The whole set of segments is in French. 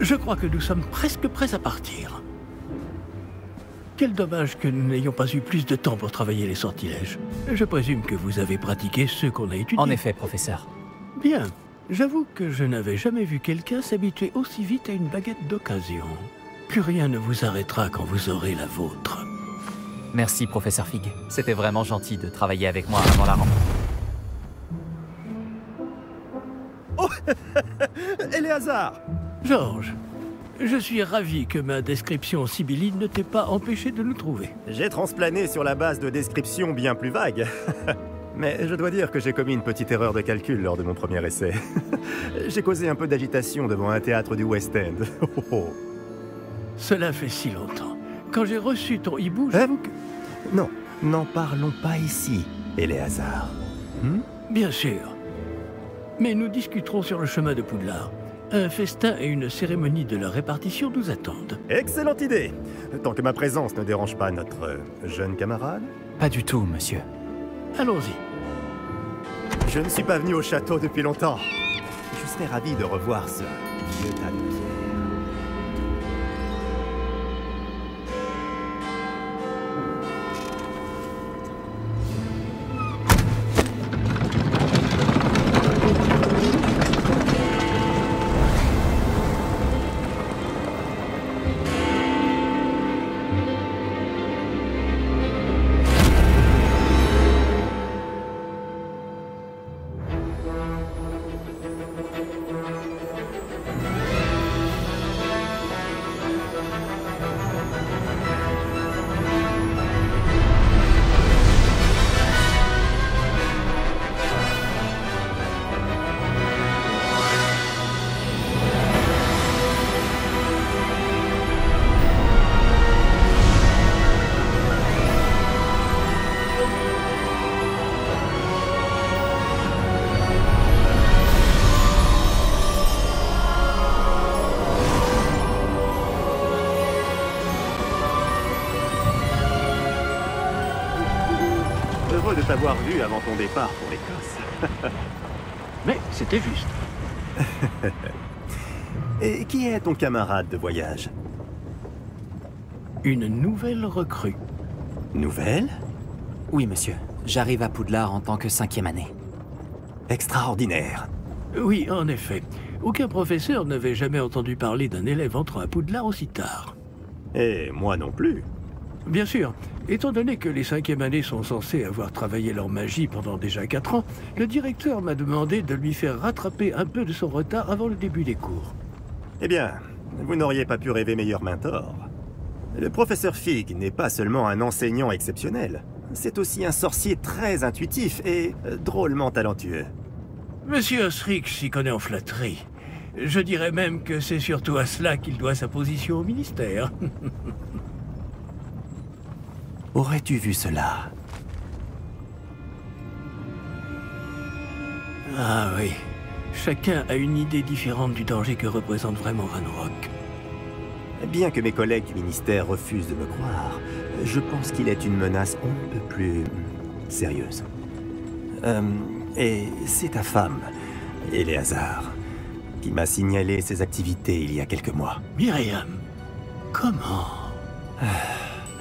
Je crois que nous sommes presque prêts à partir. Quel dommage que nous n'ayons pas eu plus de temps pour travailler les sortilèges. Je présume que vous avez pratiqué ceux qu'on a étudiés. En effet, professeur. Bien. J'avoue que je n'avais jamais vu quelqu'un s'habituer aussi vite à une baguette d'occasion. Plus rien ne vous arrêtera quand vous aurez la vôtre. Merci, professeur Fig. C'était vraiment gentil de travailler avec moi avant la rentrée. Oh Éléazar! Georges, je suis ravi que ma description sibylline ne t'ait pas empêché de nous trouver. J'ai transplané sur la base de descriptions bien plus vagues. Mais je dois dire que j'ai commis une petite erreur de calcul lors de mon premier essai. J'ai causé un peu d'agitation devant un théâtre du West End. Cela fait si longtemps. Quand j'ai reçu ton hibou, j'avoue que... Non, n'en parlons pas ici, Éléazar. Bien sûr. Mais nous discuterons sur le chemin de Poudlard. Un festin et une cérémonie de leur répartition nous attendent. Excellente idée! Tant que ma présence ne dérange pas notre jeune camarade. Pas du tout, monsieur. Allons-y. Je ne suis pas venu au château depuis longtemps. Je serais ravi de revoir ce vieux tas de pierres. Heureux de t'avoir vu avant ton départ pour l'Écosse. Mais c'était juste. Et qui est ton camarade de voyage? Une nouvelle recrue. Nouvelle? Oui, monsieur. J'arrive à Poudlard en tant que 5e année. Extraordinaire. Oui, en effet. Aucun professeur n'avait jamais entendu parler d'un élève entrant à Poudlard aussi tard. Et moi non plus. Bien sûr. Étant donné que les 5e années sont censées avoir travaillé leur magie pendant déjà 4 ans, le directeur m'a demandé de lui faire rattraper un peu de son retard avant le début des cours. Eh bien, vous n'auriez pas pu rêver meilleur mentor. Le professeur Fig n'est pas seulement un enseignant exceptionnel, c'est aussi un sorcier très intuitif et drôlement talentueux. Monsieur Osric s'y connaît en flatterie. Je dirais même que c'est surtout à cela qu'il doit sa position au ministère. Aurais-tu vu cela? Ah oui. Chacun a une idée différente du danger que représente vraiment Ranrock. Bien que mes collègues du ministère refusent de me croire, je pense qu'il est une menace on ne peut plus sérieuse. Et c'est ta femme, Éléazar, qui m'a signalé ses activités il y a quelques mois. Myriam, comment?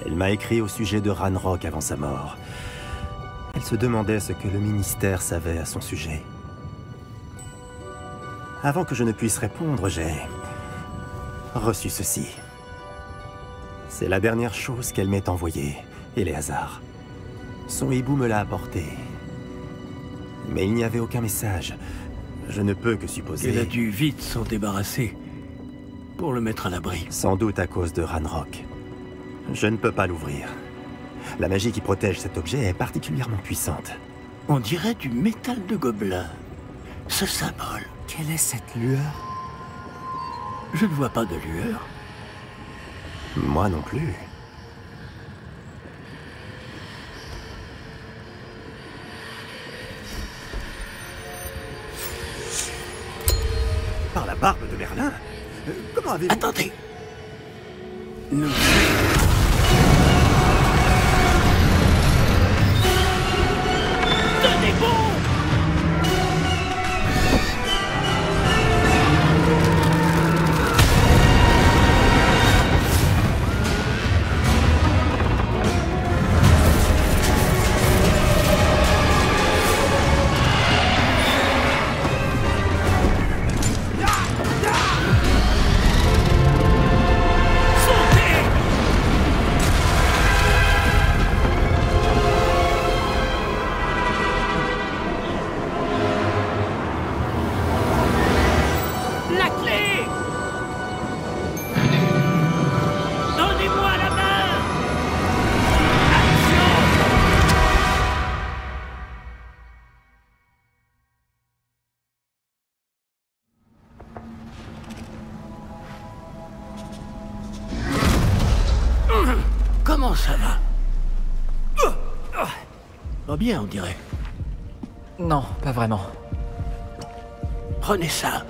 Elle m'a écrit au sujet de Ranrock avant sa mort. Elle se demandait ce que le ministère savait à son sujet. Avant que je ne puisse répondre, j'ai reçu ceci. C'est la dernière chose qu'elle m'ait envoyée, Éléazar. Son hibou me l'a apporté. Mais il n'y avait aucun message. Je ne peux que supposer... Elle a dû vite s'en débarrasser pour le mettre à l'abri. Sans doute à cause de Ranrock. Je ne peux pas l'ouvrir. La magie qui protège cet objet est particulièrement puissante. On dirait du métal de gobelin. Ce symbole. Quelle est cette lueur? Je ne vois pas de lueur. Moi non plus. Par la barbe de Merlin? Comment avez-vous... Attendez. Nous... Tenez bon! Comment ça va? Pas bien, on dirait. Non, pas vraiment. Prenez ça.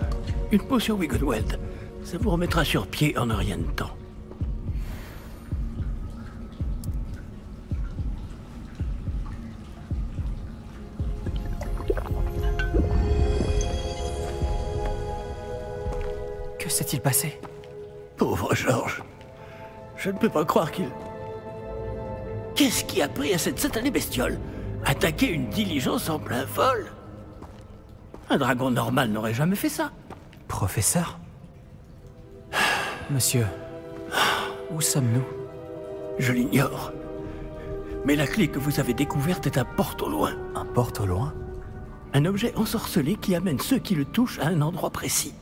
Une potion Wiggenweld. Ça vous remettra sur pied en un rien de temps. Que s'est-il passé? Pauvre Georges. Je ne peux pas croire qu'il... Qu'est-ce qui a pris à cette satanée bestiole? Attaquer une diligence en plein vol? Un dragon normal n'aurait jamais fait ça. Professeur? Monsieur, où sommes-nous? Je l'ignore. Mais la clé que vous avez découverte est un porte au loin. Un porte au loin? Un objet ensorcelé qui amène ceux qui le touchent à un endroit précis.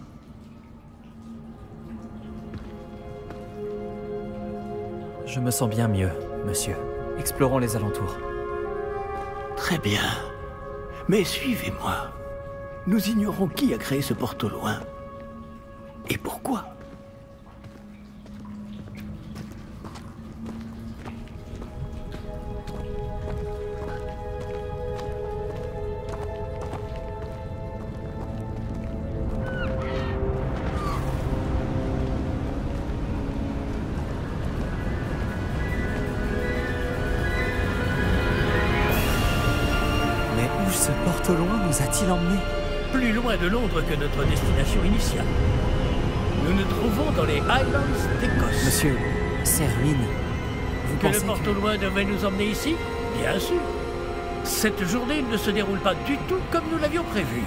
Je me sens bien mieux, monsieur. Explorons les alentours. Très bien. Mais suivez-moi. Nous ignorons qui a créé ce porte au loin. Et pourquoi? Ce porte au loin nous a-t-il emmenés? Plus loin de Londres que notre destination initiale. Nous nous trouvons dans les Highlands d'Écosse. Monsieur, ces ruines, vous Que pensez le porte au loin devait nous emmener ici? Bien sûr. Cette journée ne se déroule pas du tout comme nous l'avions prévu.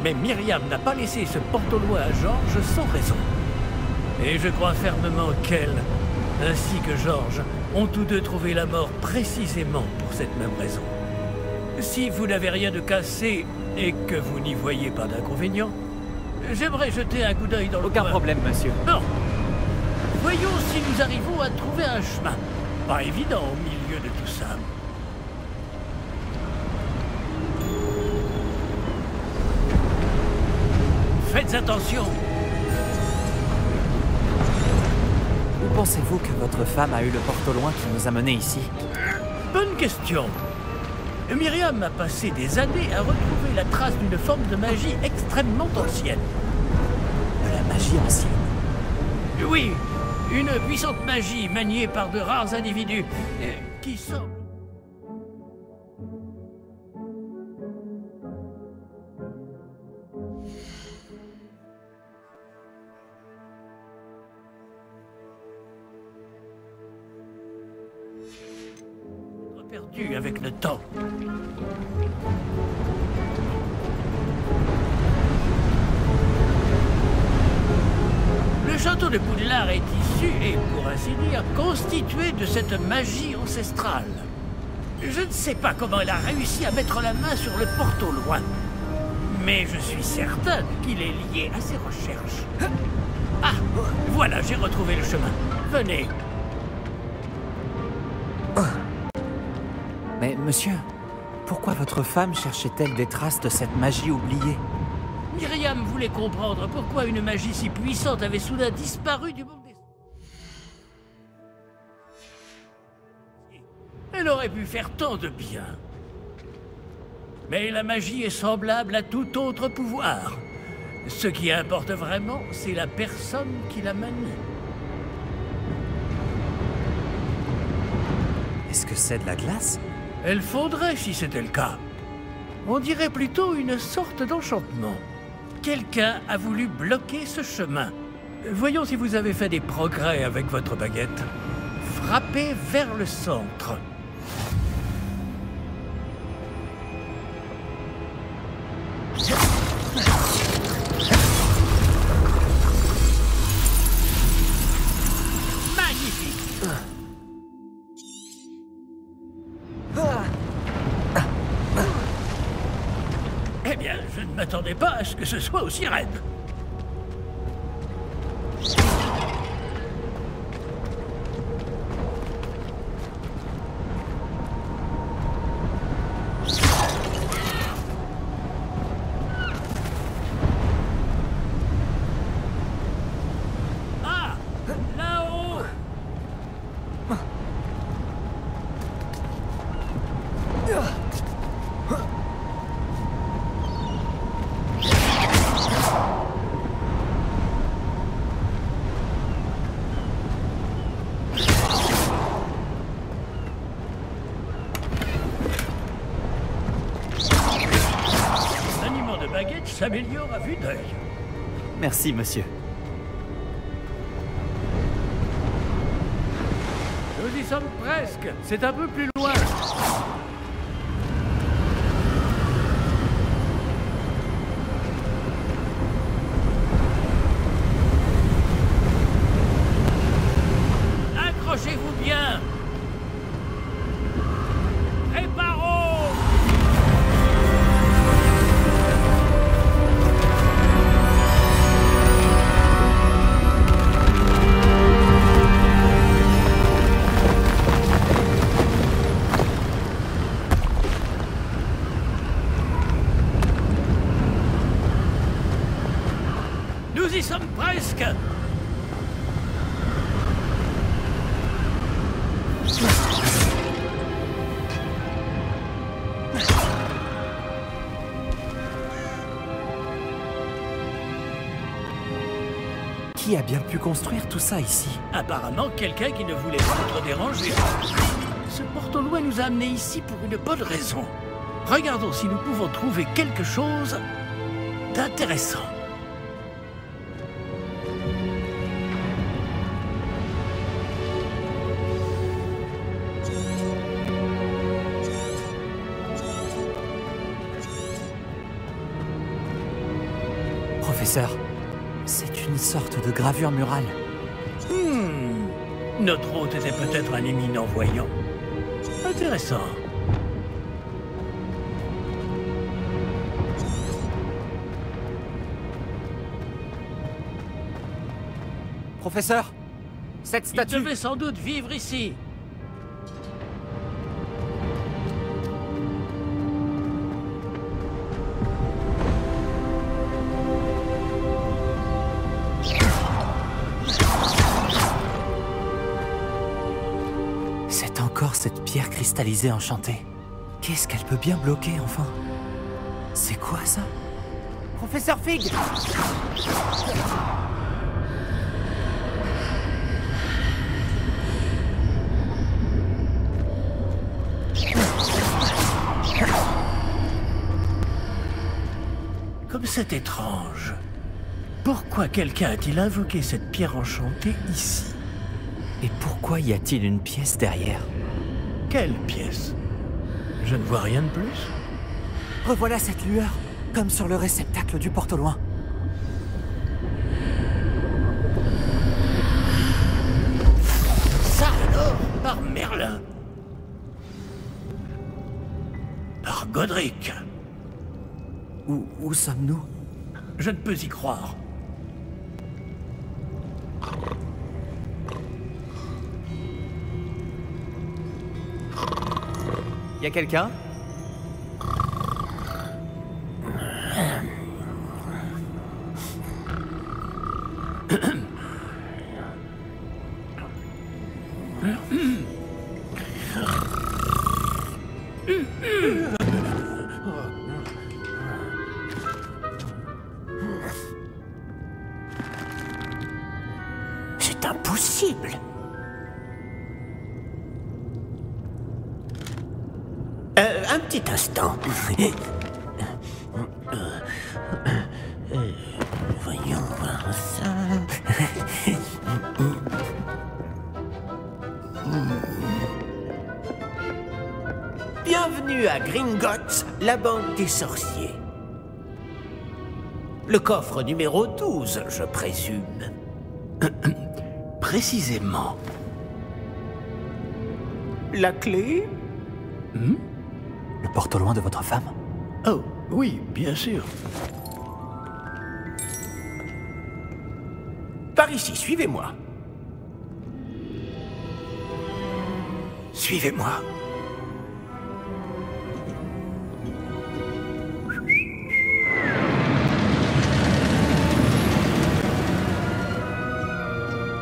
Mais Myriam n'a pas laissé ce porte au loin à Georges sans raison. Et je crois fermement qu'elle, ainsi que Georges, ont tous deux trouvé la mort précisément pour cette même raison. Si vous n'avez rien de cassé et que vous n'y voyez pas d'inconvénient, j'aimerais jeter un coup d'œil dans le coin. Aucun problème, monsieur. Non. Voyons si nous arrivons à trouver un chemin. Pas évident au milieu de tout ça. Faites attention. Où pensez-vous que votre femme a eu le porte au loin qui nous a menés ici? Bonne question. Myriam a passé des années à retrouver la trace d'une forme de magie extrêmement ancienne. De la magie ancienne? Oui, une puissante magie maniée par de rares individus qui semble... perdu avec le temps. Le château de Poudlard est issu et, pour ainsi dire, constitué de cette magie ancestrale. Je ne sais pas comment elle a réussi à mettre la main sur le porte au loin, mais je suis certain qu'il est lié à ses recherches. Ah, voilà, j'ai retrouvé le chemin. Venez. Mais monsieur, pourquoi votre femme cherchait-elle des traces de cette magie oubliée? Myriam voulait comprendre pourquoi une magie si puissante avait soudain disparu du monde des... Elle aurait pu faire tant de bien. Mais la magie est semblable à tout autre pouvoir. Ce qui importe vraiment, c'est la personne qui la manie. Est-ce que c'est de la glace? Elle fondrait si c'était le cas. On dirait plutôt une sorte d'enchantement. Quelqu'un a voulu bloquer ce chemin. Voyons si vous avez fait des progrès avec votre baguette. Frappez vers le centre. Magnifique. Eh bien, je ne m'attendais pas à ce que ce soit aussi raide. Ah, là-haut. s'améliore à vue d'œil. Merci, monsieur. Nous y sommes presque. C'est un peu plus loin. Accrochez-vous bien. Préparons. Nous y sommes presque. Qui a bien pu construire tout ça ici? Apparemment, quelqu'un qui ne voulait pas être dérangé. Ce porte-loin nous a amenés ici pour une bonne raison. Regardons si nous pouvons trouver quelque chose d'intéressant. Professeur, c'est une sorte de gravure murale. Notre hôte était peut-être un éminent voyant. Intéressant. Professeur, cette Il statue... devait sans doute vivre ici. C'est encore cette pierre cristallisée enchantée. Qu'est-ce qu'elle peut bien bloquer, enfin? C'est quoi, ça? Professeur Fig! Comme c'est étrange. Pourquoi quelqu'un a-t-il invoqué cette pierre enchantée ici? Et pourquoi y a-t-il une pièce derrière? Quelle pièce? Je ne vois rien de plus. Revoilà cette lueur, comme sur le réceptacle du porte au loin. Ça alors, par Merlin. Par Godric. Où sommes-nous? Je ne peux y croire. Y a quelqu'un? C'est impossible. Un petit instant. Voyons voir ça. Bienvenue à Gringotts, la banque des sorciers. Le coffre numéro 12, je présume. Précisément. La clé? Le porte au loin de votre femme? Oh, oui, bien sûr. Par ici, suivez-moi. Suivez-moi.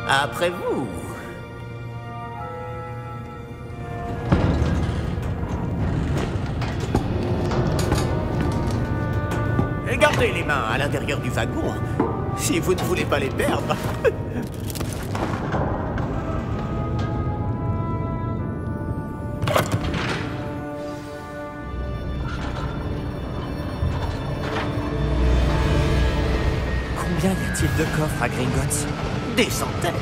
Après vous. Et gardez les mains à l'intérieur du wagon, si vous ne voulez pas les perdre. a-t-il de coffres à Gringotts? Des centaines.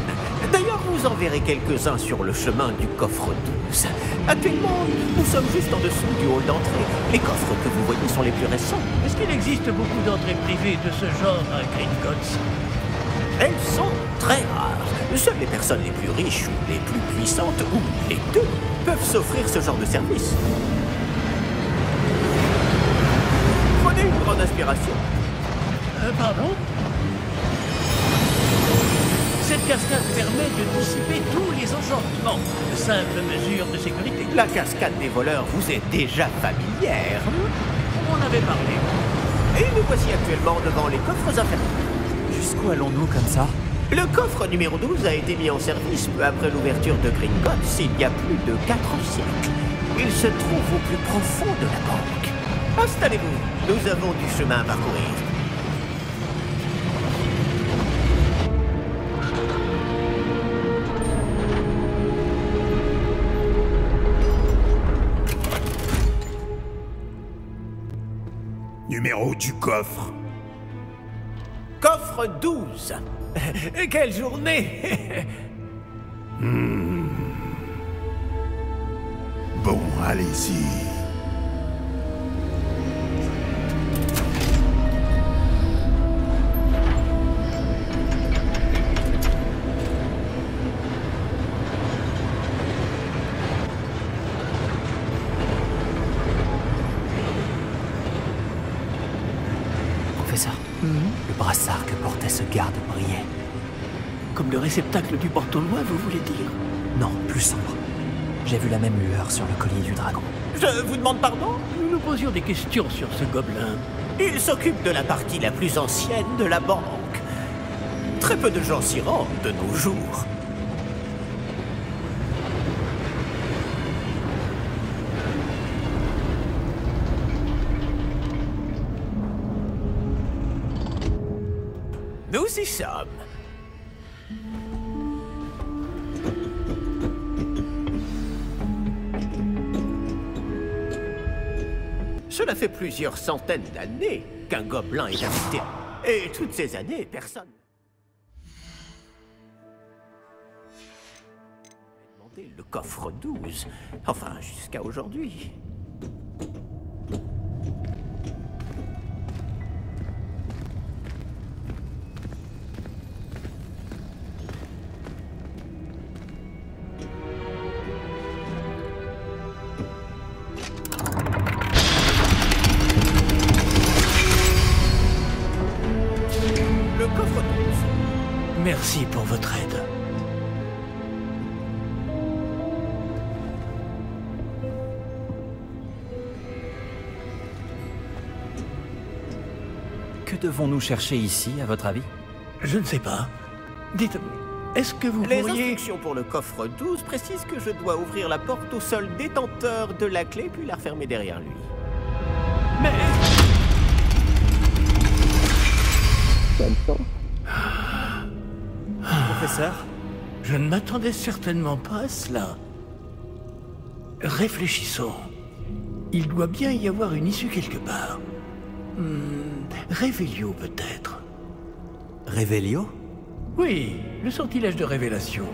D'ailleurs, vous en verrez quelques-uns sur le chemin du coffre 12. Actuellement, nous sommes juste en dessous du hall d'entrée. Les coffres que vous voyez sont les plus récents. Est-ce qu'il existe beaucoup d'entrées privées de ce genre à Gringotts? Elles sont très rares. Seules les personnes les plus riches ou les plus puissantes, ou les deux, peuvent s'offrir ce genre de service. Prenez une grande inspiration. Pardon? Cette cascade permet de dissiper tous les enchantements. Simple mesure de sécurité. La cascade des voleurs vous est déjà familière. On en avait parlé. Et nous voici actuellement devant les coffres infernaux. Jusqu'où allons-nous comme ça? Le coffre numéro 12 a été mis en service peu après l'ouverture de Gringotts il y a plus de 4 siècles. Il se trouve au plus profond de la banque. Installez-vous, nous avons du chemin à parcourir. Numéro du coffre. Coffre 12. Quelle journée. Bon, allez-y. Professeur, le brassard que portait ce garde brillait. Comme le réceptacle du porte-loin, vous voulez dire? Non, plus sombre. J'ai vu la même lueur sur le collier du dragon. Je vous demande pardon? Nous nous posions des questions sur ce gobelin. Il s'occupe de la partie la plus ancienne de la banque. Très peu de gens s'y rendent de nos jours. Nous y sommes. Cela fait plusieurs centaines d'années qu'un gobelin est habité. Et toutes ces années, personne n'a demandé le coffre 12. Enfin, jusqu'à aujourd'hui. Le coffre 12. Merci pour votre aide. Que devons-nous chercher ici, à votre avis? Je ne sais pas. Dites, est-ce que vous Les pourriez... instructions pour le coffre 12 précisent que je dois ouvrir la porte au seul détenteur de la clé puis la refermer derrière lui. Mais... Professeur? Je ne m'attendais certainement pas à cela. Réfléchissons. Il doit bien y avoir une issue quelque part. Révélio peut-être. Révélio? Oui, le sortilège de révélation.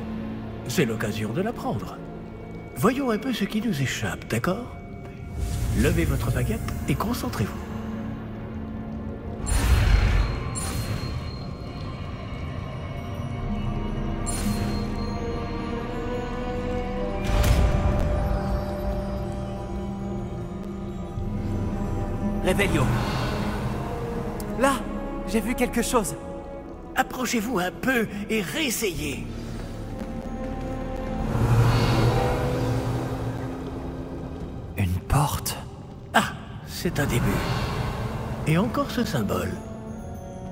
C'est l'occasion de l'apprendre. Voyons un peu ce qui nous échappe, d'accord? Levez votre baguette et concentrez-vous. Révélio. Là, j'ai vu quelque chose. Approchez-vous un peu et réessayez. Une porte. Ah, c'est un début. Et encore ce symbole.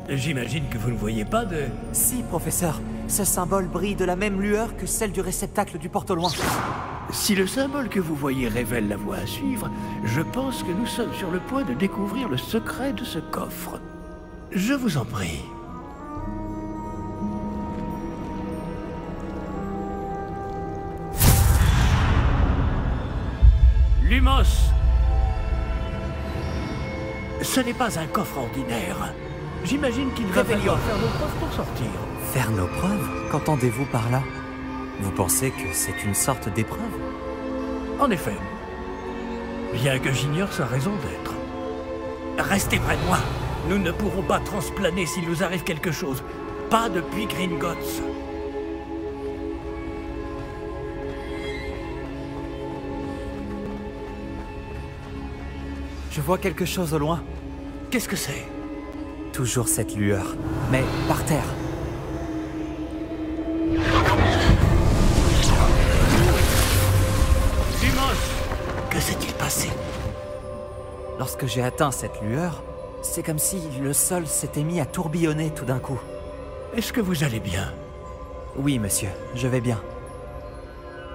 J'imagine que vous ne voyez pas de... Si, professeur. Ce symbole brille de la même lueur que celle du réceptacle du porte-loin. Si le symbole que vous voyez révèle la voie à suivre, je pense que nous sommes sur le point de découvrir le secret de ce coffre. Je vous en prie. Lumos! Ce n'est pas un coffre ordinaire. J'imagine qu'il va Réveillons. falloir faire nos preuves pour sortir. Faire nos preuves? Qu'entendez-vous par là? Vous pensez que c'est une sorte d'épreuve? En effet. Bien que j'ignore sa raison d'être. Restez près de moi. Nous ne pourrons pas transplaner s'il nous arrive quelque chose. Pas depuis Gringotts. Je vois quelque chose au loin. Qu'est-ce que c'est? Toujours cette lueur, mais par terre. Lumos! Que s'est-il passé? Lorsque j'ai atteint cette lueur, c'est comme si le sol s'était mis à tourbillonner tout d'un coup. Est-ce que vous allez bien? Oui, monsieur, je vais bien.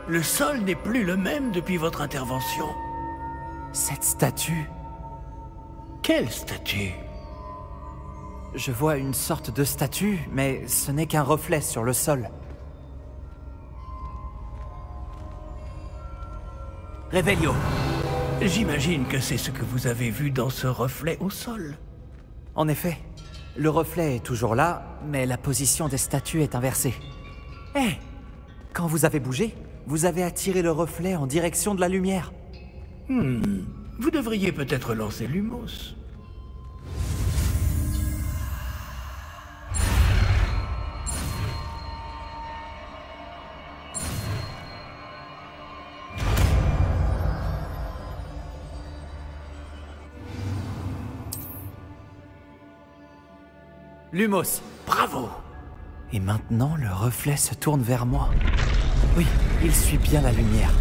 Le sol n'est plus le même depuis votre intervention. Cette statue, Quelle statue? je vois une sorte de statue, mais ce n'est qu'un reflet sur le sol. Réveillons. J'imagine que c'est ce que vous avez vu dans ce reflet au sol. En effet, le reflet est toujours là, mais la position des statues est inversée. Hé! Quand vous avez bougé, vous avez attiré le reflet en direction de la lumière. Vous devriez peut-être lancer Lumos. Lumos! Bravo! Et maintenant, le reflet se tourne vers moi. Oui, il suit bien la lumière.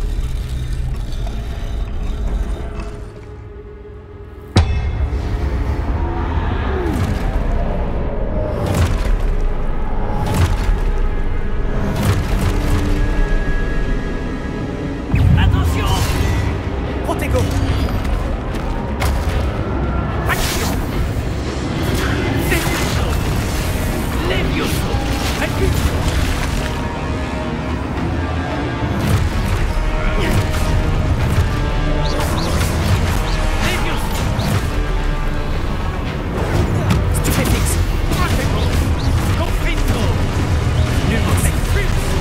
Attention! Protego! Action! Levioso! Levioso! Recule! Levioso! Stupéfix! Protego! Confringo! Lumos expulso!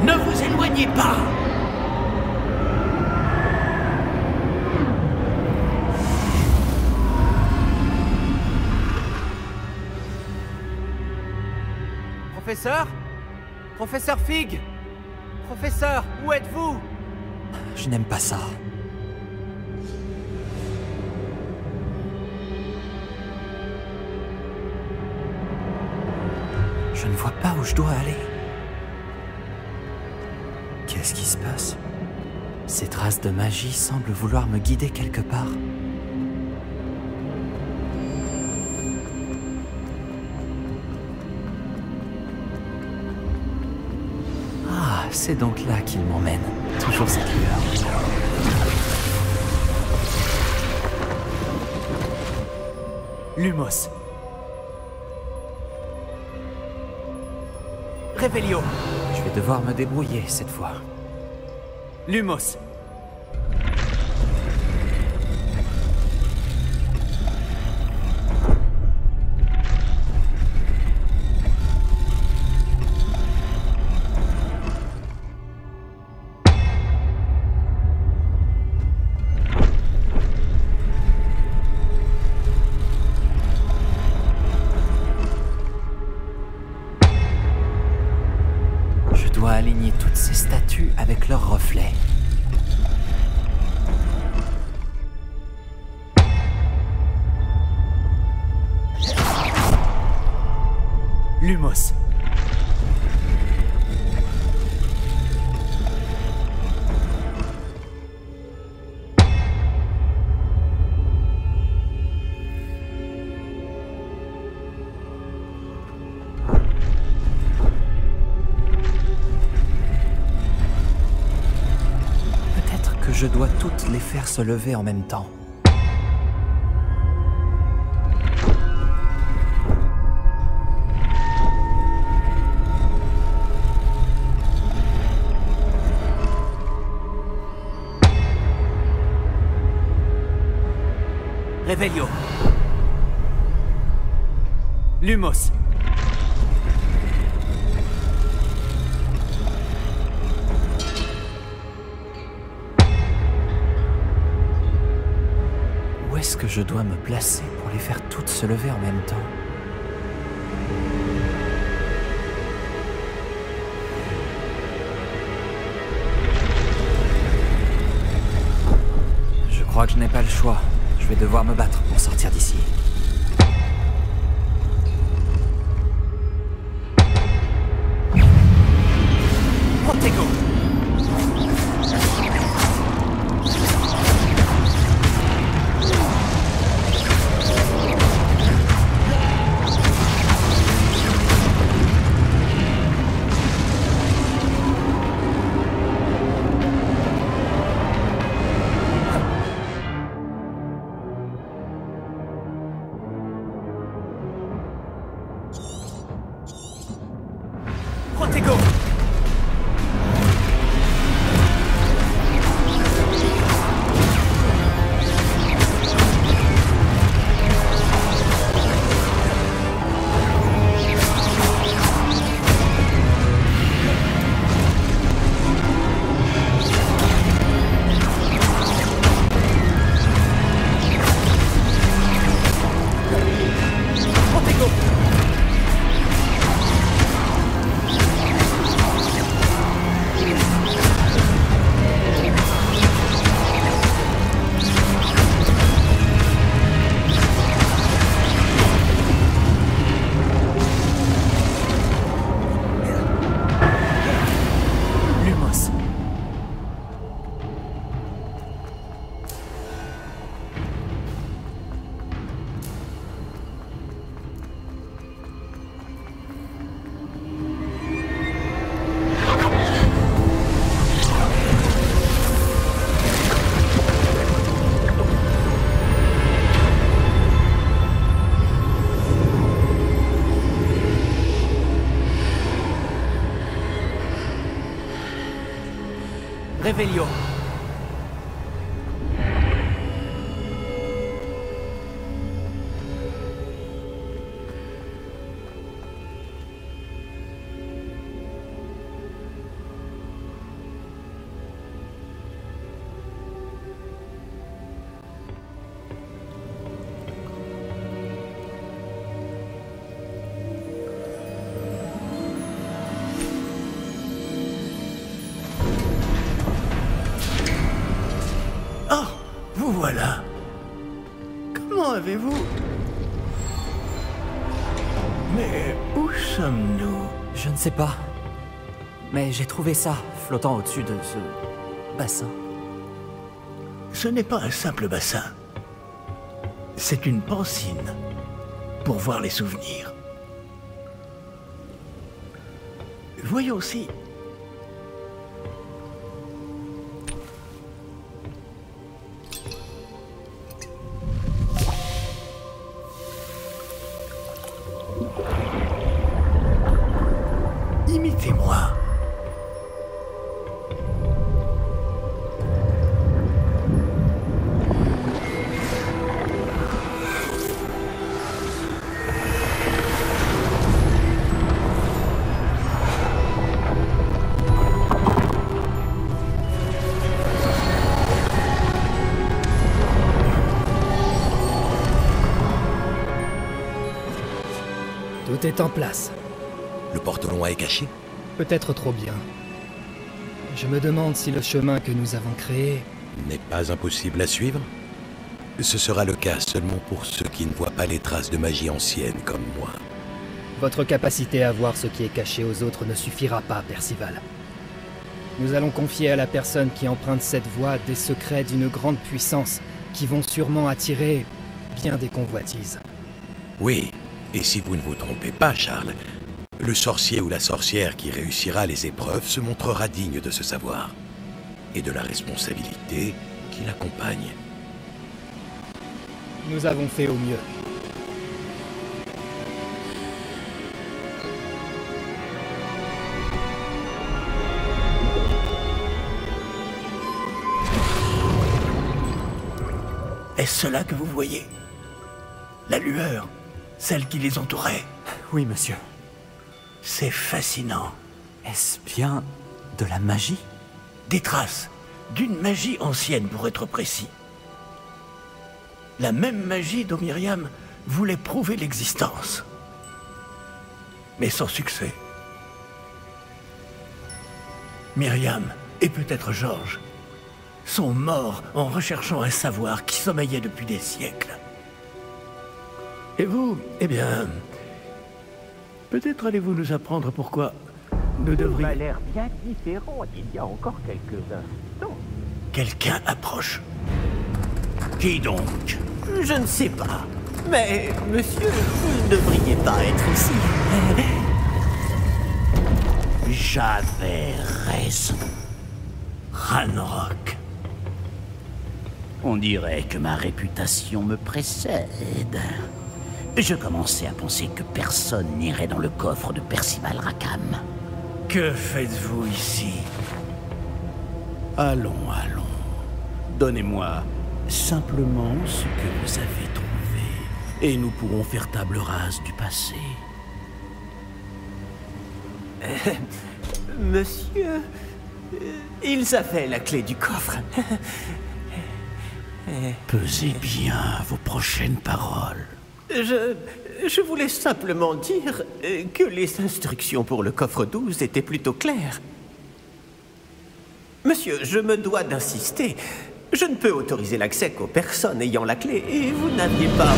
Ne vous éloignez pas! Professeur? Professeur Fig? Professeur, où êtes-vous? Je n'aime pas ça. Je ne vois pas où je dois aller. Qu'est-ce qui se passe? Ces traces de magie semblent vouloir me guider quelque part. Ah, c'est donc là qu'il m'emmène. Toujours cette lueur. Lumos. Réveillon. Je vais devoir me débrouiller cette fois. Lumos. Je dois aligner toutes ces statues avec leurs reflets. Lumos. Je dois toutes les faire se lever en même temps. Revelio. Lumos. Où est-ce que je dois me placer pour les faire toutes se lever en même temps? Je crois que je n'ai pas le choix. Je vais devoir me battre pour sortir d'ici. Protego! Protego! Revelio. Vous voilà. Comment avez-vous... Mais où sommes-nous? Je ne sais pas. Mais j'ai trouvé ça, flottant au-dessus de ce bassin. Ce n'est pas un simple bassin. C'est une pancine pour voir les souvenirs. Voyons si... Imitez-moi. Tout est en place. Le porte-loin est caché? Peut-être trop bien. Je me demande si le chemin que nous avons créé... N'est pas impossible à suivre? Ce sera le cas seulement pour ceux qui ne voient pas les traces de magie ancienne comme moi. Votre capacité à voir ce qui est caché aux autres ne suffira pas, Percival. Nous allons confier à la personne qui emprunte cette voie des secrets d'une grande puissance qui vont sûrement attirer bien des convoitises. Oui, et si vous ne vous trompez pas, Charles, le sorcier ou la sorcière qui réussira les épreuves se montrera digne de ce savoir. et de la responsabilité qui l'accompagne. Nous avons fait au mieux. Est-ce cela que vous voyez? La lueur, celle qui les entourait. Oui, monsieur. C'est fascinant. Est-ce bien de la magie? Des traces d'une magie ancienne, pour être précis. La même magie dont Myriam voulait prouver l'existence. Mais sans succès. Myriam, et peut-être Georges, sont morts en recherchant un savoir qui sommeillait depuis des siècles. Et vous, eh bien... peut-être allez-vous nous apprendre pourquoi nous devrions... a l'air bien différent il y a encore quelques instants. Quelqu'un approche. Qui donc? Je ne sais pas. Mais, monsieur, vous ne devriez pas être ici. J'avais raison. Ranrock. On dirait que ma réputation me précède. Je commençais à penser que personne n'irait dans le coffre de Percival Rackham. Que faites-vous ici? Allons, allons. Donnez-moi simplement ce que vous avez trouvé, et nous pourrons faire table rase du passé. Monsieur, ils avaient la clé du coffre. Pesez bien vos prochaines paroles. Je voulais simplement dire que les instructions pour le coffre 12 étaient plutôt claires. Monsieur, je me dois d'insister. Je ne peux autoriser l'accès qu'aux personnes ayant la clé, et vous n'aviez pas...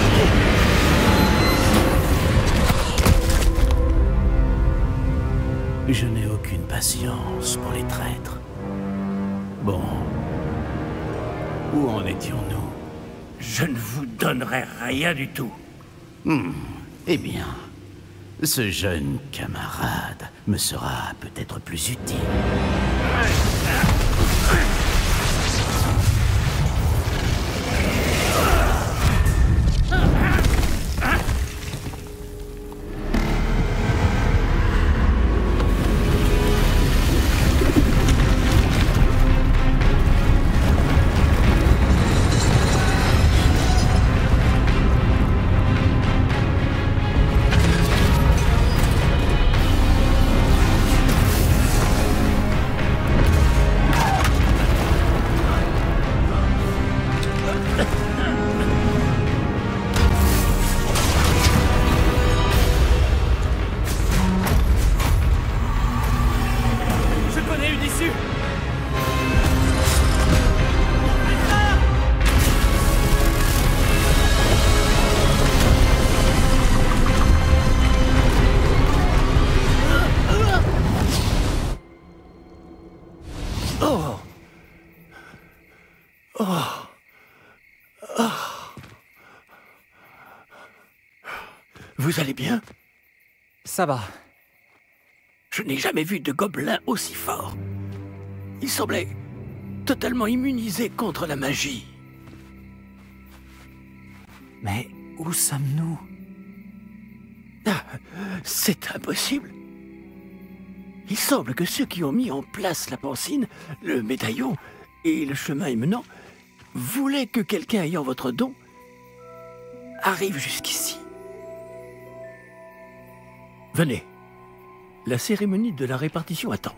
Je n'ai aucune patience pour les traîtres. Bon. Où en étions-nous? Je ne vous donnerai rien du tout. Eh bien, ce jeune camarade me sera peut-être plus utile. Vous allez bien? Ça va. Je n'ai jamais vu de gobelin aussi fort. Il semblait totalement immunisé contre la magie. Mais où sommes-nous? Ah, c'est impossible. Il semble que ceux qui ont mis en place la pancine, le médaillon et le chemin émenant voulaient que quelqu'un ayant votre don arrive jusqu'ici. Venez. La cérémonie de la répartition attend.